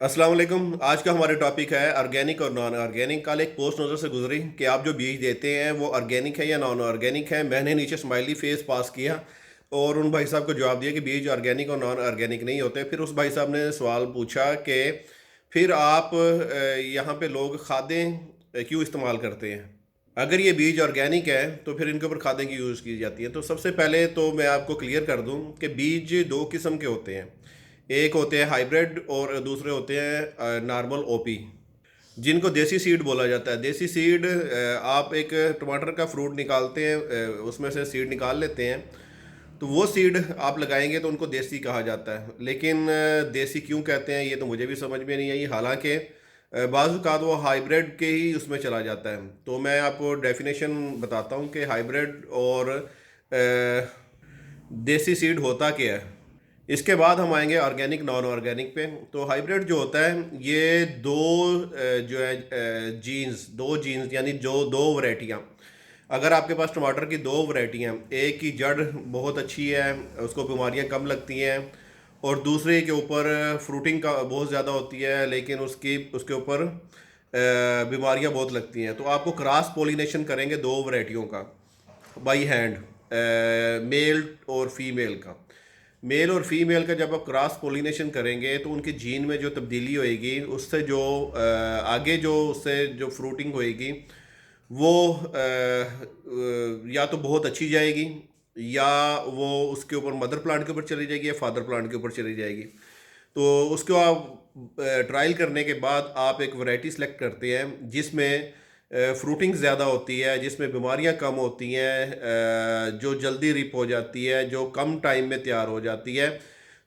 अस्सलाम वालेकुम। आज का हमारा टॉपिक है ऑर्गेनिक और नॉन ऑर्गेनिक। कल एक पोस्ट नज़र से गुजरी कि आप जो बीज देते हैं वो ऑर्गेनिक है या नॉन ऑर्गेनिक है। मैंने नीचे स्माइली फेस पास किया और उन भाई साहब को जवाब दिया कि बीज ऑर्गेनिक और नॉन ऑर्गेनिक नहीं होते। फिर उस भाई साहब ने सवाल पूछा कि फिर आप यहाँ पे लोग खादें क्यों इस्तेमाल करते हैं? अगर ये बीज ऑर्गेनिक है तो फिर इनके ऊपर खादें क्यों यूज़ की जाती हैं? तो सबसे पहले तो मैं आपको क्लियर कर दूं कि बीज दो किस्म के होते हैं। एक होते हैं हाइब्रिड और दूसरे होते हैं नॉर्मल ओपी, जिनको देसी सीड बोला जाता है। देसी सीड आप एक टमाटर का फ्रूट निकालते हैं, उसमें से सीड निकाल लेते हैं, तो वो सीड आप लगाएंगे तो उनको देसी कहा जाता है। लेकिन देसी क्यों कहते हैं ये तो मुझे भी समझ में नहीं आई। हालांकि बाज़ औक़ात वो हाइब्रिड के ही उसमें चला जाता है। तो मैं आपको डेफिनेशन बताता हूँ कि हाइब्रिड और देसी सीड होता क्या है। इसके बाद हम आएंगे ऑर्गेनिक नॉन ऑर्गेनिक पे। तो हाइब्रिड जो होता है ये दो जो है जीन्स, दो जीन्स यानी जो दो वैरायटियाँ। अगर आपके पास टमाटर की दो वैरायटियाँ, एक की जड़ बहुत अच्छी है, उसको बीमारियाँ कम लगती हैं, और दूसरे के ऊपर फ्रूटिंग का बहुत ज़्यादा होती है लेकिन उसकी उसके ऊपर बीमारियाँ बहुत लगती हैं, तो आपको क्रॉस पोलिनेशन करेंगे दो वैरायटियों का बाई हैंड, मेल और फीमेल का। मेल और फीमेल का जब आप क्रॉस पोलिनेशन करेंगे तो उनकी जीन में जो तब्दीली होएगी उससे जो आगे जो उससे जो फ्रूटिंग होएगी वो या तो बहुत अच्छी जाएगी या वो उसके ऊपर मदर प्लांट के ऊपर चली जाएगी या फादर प्लांट के ऊपर चली जाएगी। तो उसको आप ट्रायल करने के बाद आप एक वैरायटी सेलेक्ट करते हैं जिसमें फ्रूटिंग ज़्यादा होती है, जिसमें बीमारियां कम होती हैं, जो जल्दी रिप हो जाती है, जो कम टाइम में तैयार हो जाती है।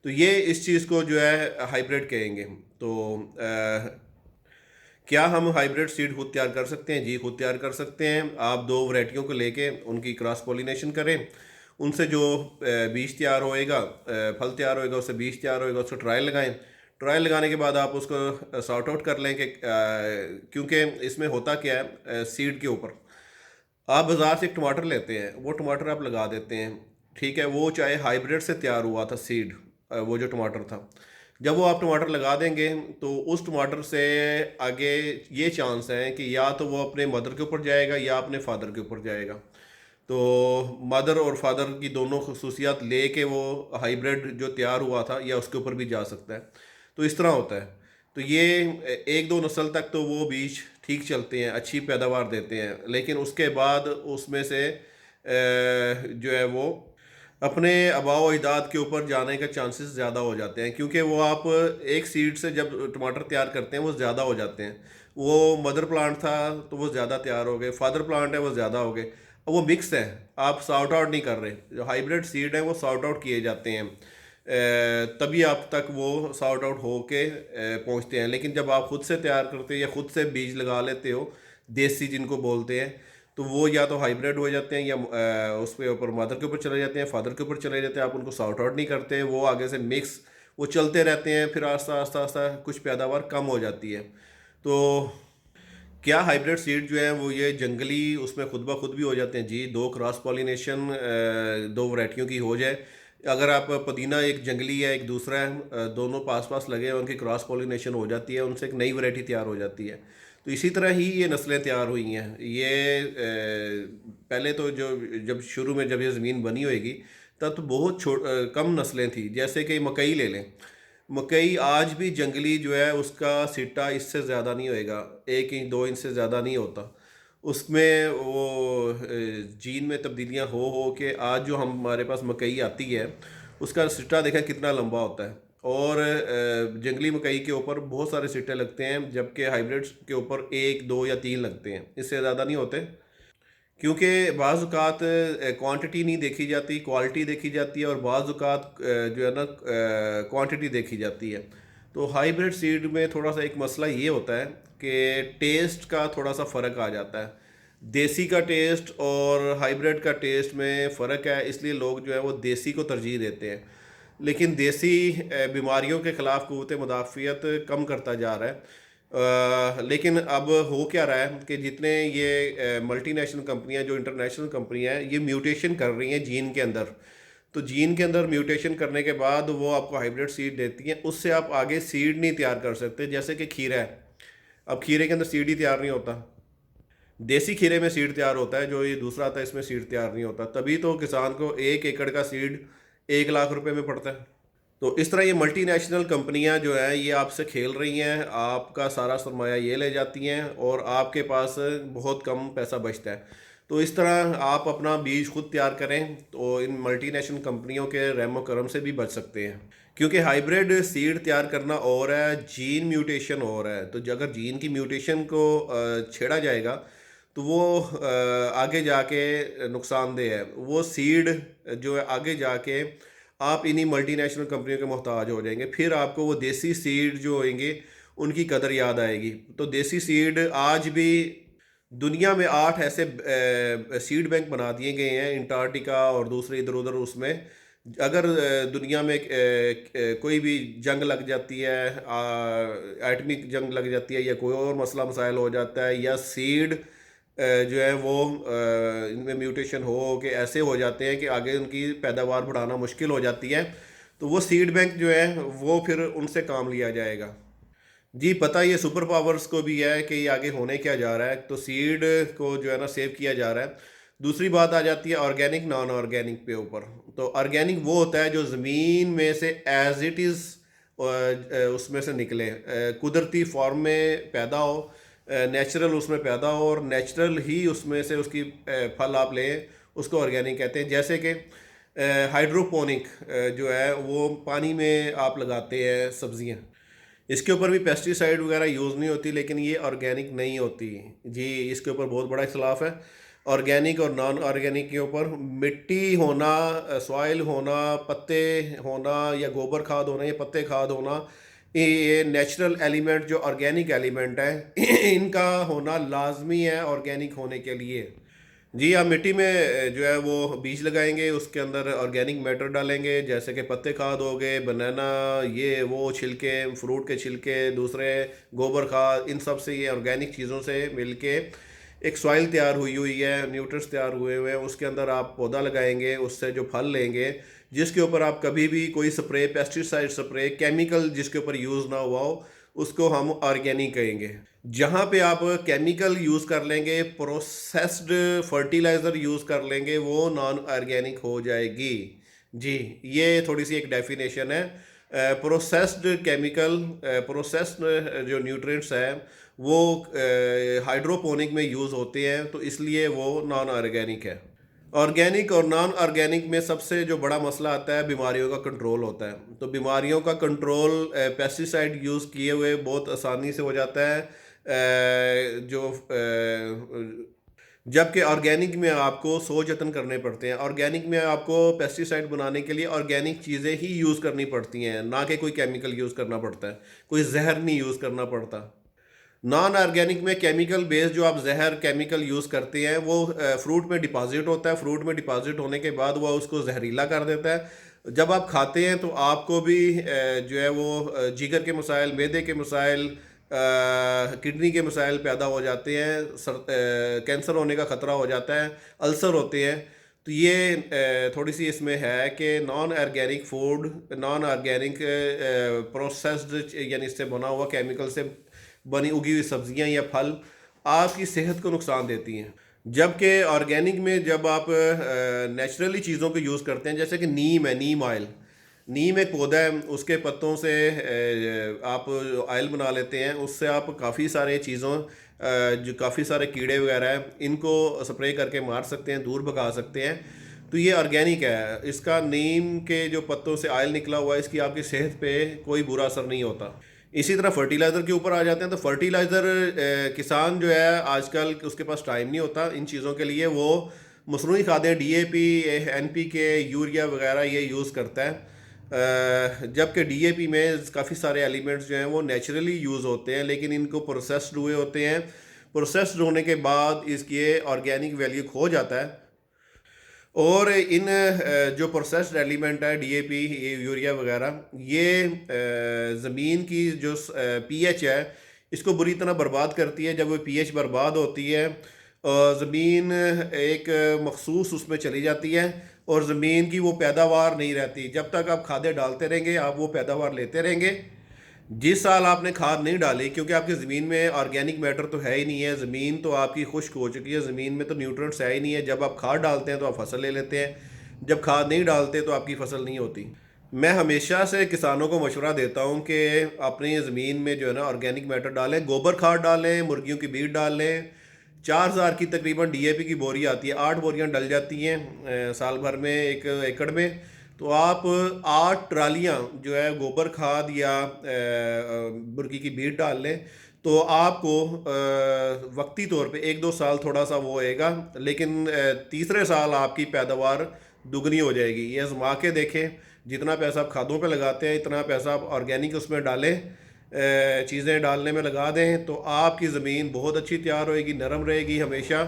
तो ये इस चीज़ को जो है हाइब्रिड कहेंगे। तो क्या हम हाइब्रिड सीड खुद तैयार कर सकते हैं? जी, खुद तैयार कर सकते हैं। आप दो वैरायटियों को लेके उनकी क्रॉस पोलिनेशन करें, उनसे जो बीज तैयार होएगा, फल तैयार होएगा, उससे बीज तैयार होएगा, उसको ट्रायल लगाएं। ट्रायल लगाने के बाद आप उसको सॉर्ट आउट कर लें कि क्योंकि इसमें होता क्या है, सीड के ऊपर आप बाज़ार से एक टमाटर लेते हैं, वो टमाटर आप लगा देते हैं, ठीक है, वो चाहे हाइब्रिड से तैयार हुआ था सीड, वो जो टमाटर था, जब वो आप टमाटर लगा देंगे तो उस टमाटर से आगे ये चांस है कि या तो वो अपने मदर के ऊपर जाएगा या अपने फादर के ऊपर जाएगा। तो मदर और फादर की दोनों खसूसियात ले के वो हाइब्रिड जो तैयार हुआ था या उसके ऊपर भी जा सकता है। तो इस तरह होता है। तो ये एक दो नस्ल तक तो वो बीज ठीक चलते हैं, अच्छी पैदावार देते हैं, लेकिन उसके बाद उसमें से जो है वो अपने आबाओ अजदाद के ऊपर जाने के चांसेस ज़्यादा हो जाते हैं, क्योंकि वो आप एक सीड से जब टमाटर तैयार करते हैं वो ज़्यादा हो जाते हैं। वो मदर प्लांट था तो वो ज़्यादा तैयार हो गए, फादर प्लांट है वो ज़्यादा हो गए, वो मिक्स है। आप सॉर्ट आउट नहीं कर रहे। जो हाइब्रिड सीड है वो सॉर्ट आउट किए जाते हैं, तभी आप तक वो सॉर्ट आउट हो के पहुँचते हैं। लेकिन जब आप खुद से तैयार करते हो या खुद से बीज लगा लेते हो, देसी जिनको बोलते हैं, तो वो या तो हाइब्रिड हो जाते हैं या उस पे ऊपर मदर के ऊपर चले जाते हैं, फादर के ऊपर चले जाते हैं। आप उनको सॉर्ट आउट नहीं करते, वो आगे से मिक्स वो चलते रहते हैं, फिर आस्ता आस्ता आस्ता कुछ पैदावार कम हो जाती है। तो क्या हाइब्रिड सीड जो है वो ये जंगली उसमें खुद ब खुद भी हो जाते हैं? जी, दो क्रॉस पॉलिनेशन दो वैरायटियों की हो जाए। अगर आप पुदीना एक जंगली है एक दूसरा है, दोनों पास पास लगे हैं, उनकी क्रॉस पॉलिनेशन हो जाती है, उनसे एक नई वैरायटी तैयार हो जाती है। तो इसी तरह ही ये नस्लें तैयार हुई हैं। ये पहले तो जो जब शुरू में जब ये ज़मीन बनी होएगी तब तो बहुत कम नस्लें थी। जैसे कि मकई ले लें, मकई आज भी जंगली जो है उसका सिट्टा इससे ज़्यादा नहीं होएगा, 1 इंच 2 इंच से ज़्यादा नहीं होता। उसमें वो जीन में तब्दीलियाँ हो के आज जो हमारे पास मकई आती है उसका सिट्टा देखें कितना लंबा होता है। और जंगली मकई के ऊपर बहुत सारे सिट्टे लगते हैं, जबकि हाइब्रिड्स के ऊपर 1 2 या 3 लगते हैं, इससे ज़्यादा नहीं होते। क्योंकि बाज़ औक़ात क्वांटिटी नहीं देखी जाती, क्वालिटी देखी जाती है, और बाज़ औक़ात जो है ना क्वांटिटी देखी जाती है। तो हाइब्रिड सीड में थोड़ा-सा एक मसला ये होता है कि टेस्ट का थोड़ा-सा फ़र्क आ जाता है। देसी का टेस्ट और हाइब्रिड का टेस्ट में फ़र्क है, इसलिए लोग जो है वो देसी को तरजीह देते हैं। लेकिन देसी बीमारियों के ख़िलाफ़ क़ुव्वत मुदाफ़ियत कम करता जा रहा है। लेकिन अब हो क्या रहा है कि जितने ये मल्टीनेशनल कंपनियां जो इंटरनेशनल कंपनियां हैं ये म्यूटेशन कर रही हैं जीन के अंदर। तो जीन के अंदर म्यूटेशन करने के बाद वो आपको हाइब्रिड सीड देती हैं, उससे आप आगे सीड नहीं तैयार कर सकते। जैसे कि खीरा है, अब खीरे के अंदर सीड ही तैयार नहीं होता, देसी खीरे में सीड तैयार होता है, जो ये दूसरा आता है इसमें सीड तैयार नहीं होता। तभी तो किसान को 1 एकड़ का सीड 1 लाख रुपए में पड़ता है। तो इस तरह ये मल्टीनेशनल कंपनियां जो हैं ये आपसे खेल रही हैं, आपका सारा सरमाया ये ले जाती हैं और आपके पास बहुत कम पैसा बचता है। तो इस तरह आप अपना बीज खुद तैयार करें तो इन मल्टीनेशनल कंपनियों के रहमो करम से भी बच सकते हैं। क्योंकि हाइब्रिड सीड तैयार करना और है, जीन म्यूटेशन और है। तो अगर जीन की म्यूटेशन को छेड़ा जाएगा तो वो आगे जाके नुकसानदेह है। वो सीड जो है आगे जाके आप इन्हीं मल्टीनेशनल कंपनियों के मोहताज हो जाएंगे। फिर आपको वो देसी सीड जो होंगे उनकी कदर याद आएगी। तो देसी सीड आज भी दुनिया में 8 ऐसे सीड बैंक बना दिए गए हैं, अंटार्कटिका और दूसरे इधर उधर। उसमें अगर दुनिया में कोई भी जंग लग जाती है, एटमिक जंग लग जाती है या कोई और मसला मसाइल हो जाता है, या सीड जो है वो इनमें म्यूटेशन हो के ऐसे हो जाते हैं कि आगे उनकी पैदावार बढ़ाना मुश्किल हो जाती है, तो वो सीड बैंक जो है वो फिर उनसे काम लिया जाएगा। जी पता ये सुपर पावर्स को भी है कि ये आगे होने क्या जा रहा है, तो सीड को जो है ना सेव किया जा रहा है। दूसरी बात आ जाती है ऑर्गेनिक नॉन ऑर्गेनिक पे ऊपर। तो ऑर्गेनिक वो होता है जो ज़मीन में से एज इट इज़ उसमें से निकले, कुदरती फॉर्म में पैदा हो, नेचुरल उसमें पैदा हो और नेचुरल ही उसमें से उसकी फल आप लें, उसको ऑर्गेनिक कहते हैं। जैसे कि हाइड्रोपोनिक जो है वो पानी में आप लगाते हैं सब्जियां, इसके ऊपर भी पेस्टिसाइड वगैरह यूज़ नहीं होती, लेकिन ये ऑर्गेनिक नहीं होती जी। इसके ऊपर बहुत बड़ा इख्तलाफ है ऑर्गेनिक और नॉन ऑर्गेनिक के ऊपर। मिट्टी होना, सॉइल होना, पत्ते होना या गोबर खाद होना या पत्ते खाद होना, ये नेचुरल एलिमेंट जो ऑर्गेनिक एलिमेंट है इनका होना लाजमी है ऑर्गेनिक होने के लिए। जी आप मिट्टी में जो है वो बीज लगाएंगे, उसके अंदर ऑर्गेनिक मैटर डालेंगे, जैसे कि पत्ते खाद हो गए, बनाना, ये वो छिलके, फ्रूट के छिलके, दूसरे गोबर खाद, इन सब से, ये ऑर्गेनिक चीज़ों से मिलके एक सॉइल तैयार हुई हुई है, न्यूट्रिएंट्स तैयार हुए हुए हैं। उसके अंदर आप पौधा लगाएंगे, उससे जो फल लेंगे, जिसके ऊपर आप कभी भी कोई स्प्रे, पेस्टिसाइड स्प्रे, केमिकल जिसके ऊपर यूज़ ना हुआ हो, उसको हम ऑर्गेनिक कहेंगे। जहाँ पे आप केमिकल यूज़ कर लेंगे, प्रोसेस्ड फर्टिलाइज़र यूज़ कर लेंगे, वो नॉन ऑर्गेनिक हो जाएगी जी। ये थोड़ी सी एक डेफिनेशन है। प्रोसेस्ड केमिकल, प्रोसेस्ड जो न्यूट्रिएंट्स हैं वो हाइड्रोपोनिक में यूज़ होते हैं, तो इसलिए वो नॉन ऑर्गेनिक है। ऑर्गेनिक और नॉन ऑर्गेनिक में सबसे जो बड़ा मसला आता है बीमारियों का कंट्रोल होता है। तो बीमारियों का कंट्रोल पेस्टिसाइड यूज़ किए हुए बहुत आसानी से हो जाता है। जबकि ऑर्गेनिक में आपको सोच जतन करने पड़ते हैं। ऑर्गेनिक में आपको पेस्टिसाइड बनाने के लिए ऑर्गेनिक चीज़ें ही यूज़ करनी पड़ती हैं, ना कि कोई केमिकल यूज़ करना पड़ता है, कोई जहर नहीं यूज़ करना पड़ता। नॉन ऑर्गेनिक में केमिकल बेस्ड जो आप जहर केमिकल यूज़ करते हैं वो फ्रूट में डिपॉजिट होता है। फ्रूट में डिपॉजिट होने के बाद वो उसको जहरीला कर देता है। जब आप खाते हैं तो आपको भी जो है वो जिगर के मसाइल, मैदे के मसाइल, किडनी के मसाइल पैदा हो जाते हैं, कैंसर होने का ख़तरा हो जाता है, अल्सर होते हैं। तो ये थोड़ी सी इसमें है कि non organic food, non organic processed यानी इससे बना हुआ केमिकल से बनी उगी हुई सब्जियां या फल आपकी सेहत को नुकसान देती हैं। जबकि ऑर्गेनिक में जब आप नेचुरली चीज़ों को यूज़ करते हैं, जैसे कि नीम है, नीम ऑयल, नीम एक पौधा है, उसके पत्तों से आप ऑयल बना लेते हैं। उससे आप काफ़ी सारे चीज़ों जो काफ़ी सारे कीड़े वगैरह हैं इनको स्प्रे करके मार सकते हैं, दूर भगा सकते हैं। तो ये ऑर्गेनिक है। इसका नीम के जो पत्तों से ऑयल निकला हुआ है, इसकी आपकी सेहत पे कोई बुरा असर नहीं होता। इसी तरह फर्टिलाइज़र के ऊपर आ जाते हैं। तो फर्टिलाइज़र किसान जो है आजकल उसके पास टाइम नहीं होता इन चीज़ों के लिए, वो मसनूई खादें डीएपी, एनपीके, यूरिया वगैरह ये यूज़ करता है। जबकि डीएपी में काफ़ी सारे एलिमेंट्स जो हैं वो नेचुरली यूज़ होते हैं, लेकिन इनको प्रोसेस्ड हुए होते हैं। प्रोसेस्ड होने के बाद इसकी ऑर्गेनिक वैल्यू खो जाता है। और इन जो प्रोसेस्ड एलिमेंट है डीएपी, यूरिया वगैरह, ये ज़मीन की जो पीएच है इसको बुरी तरह बर्बाद करती है। जब वो पीएच बर्बाद होती है ज़मीन एक मखसूस उसमें चली जाती है और ज़मीन की वो पैदावार नहीं रहती। जब तक आप खादें डालते रहेंगे आप वो पैदावार लेते रहेंगे। जिस साल आपने खाद नहीं डाली, क्योंकि आपकी ज़मीन में ऑर्गेनिक मैटर तो है ही नहीं है, ज़मीन तो आपकी खुश्क हो चुकी है, ज़मीन में तो न्यूट्रिएंट्स है ही नहीं है। जब आप खाद डालते हैं तो आप फसल ले लेते हैं, जब खाद नहीं डालते तो आपकी फसल नहीं होती। मैं हमेशा से किसानों को मशवरा देता हूँ कि अपनी ज़मीन में जो है ना ऑर्गेनिक मैटर डालें, गोबर खाद डालें, मुर्गियों की फीड डाल लें। 4,000 की तकरीबन डीएपी की बोरी आती है, 8 बोरियां डल जाती हैं साल भर में एक एकड़ में। तो आप 8 ट्रालियां जो है गोबर खाद या मुर्गी की फीड डाल लें तो आपको वक्ती तौर पे 1-2 साल थोड़ा सा वो होएगा, लेकिन तीसरे साल आपकी पैदावार दुगनी हो जाएगी। ये आजमा के देखें, जितना पैसा आप खादों पे लगाते हैं इतना पैसा आप ऑर्गेनिक उसमें डालें, चीज़ें डालने में लगा दें तो आपकी ज़मीन बहुत अच्छी तैयार होएगी, नरम रहेगी हमेशा,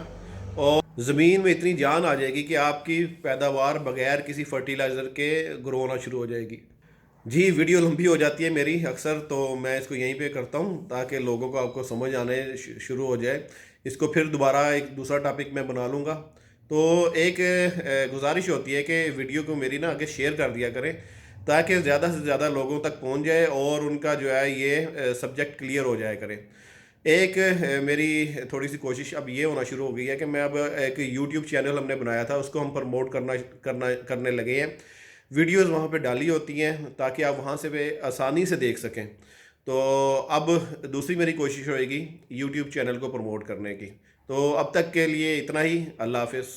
और ज़मीन में इतनी जान आ जाएगी कि आपकी पैदावार बगैर किसी फर्टिलाइज़र के ग्रो होना शुरू हो जाएगी। जी, वीडियो लंबी हो जाती है मेरी अक्सर, तो मैं इसको यहीं पे करता हूँ ताकि लोगों को आपको समझ आने शुरू हो जाए। इसको फिर दोबारा एक दूसरा टॉपिक मैं बना लूँगा। तो एक गुजारिश होती है कि वीडियो को मेरी ना आगे शेयर कर दिया करें ताकि ज़्यादा से ज़्यादा लोगों तक पहुँच जाए और उनका जो है ये सब्जेक्ट क्लियर हो जाया करे। एक मेरी थोड़ी सी कोशिश अब ये होना शुरू हो गई है कि मैं अब एक यूट्यूब चैनल हमने बनाया था उसको हम प्रमोट करने लगे हैं। वीडियोस वहाँ पे डाली होती हैं ताकि आप वहाँ से वे आसानी से देख सकें। तो अब दूसरी मेरी कोशिश होएगी यूट्यूब चैनल को प्रमोट करने की। तो अब तक के लिए इतना ही। अल्लाह हाफ़िज़।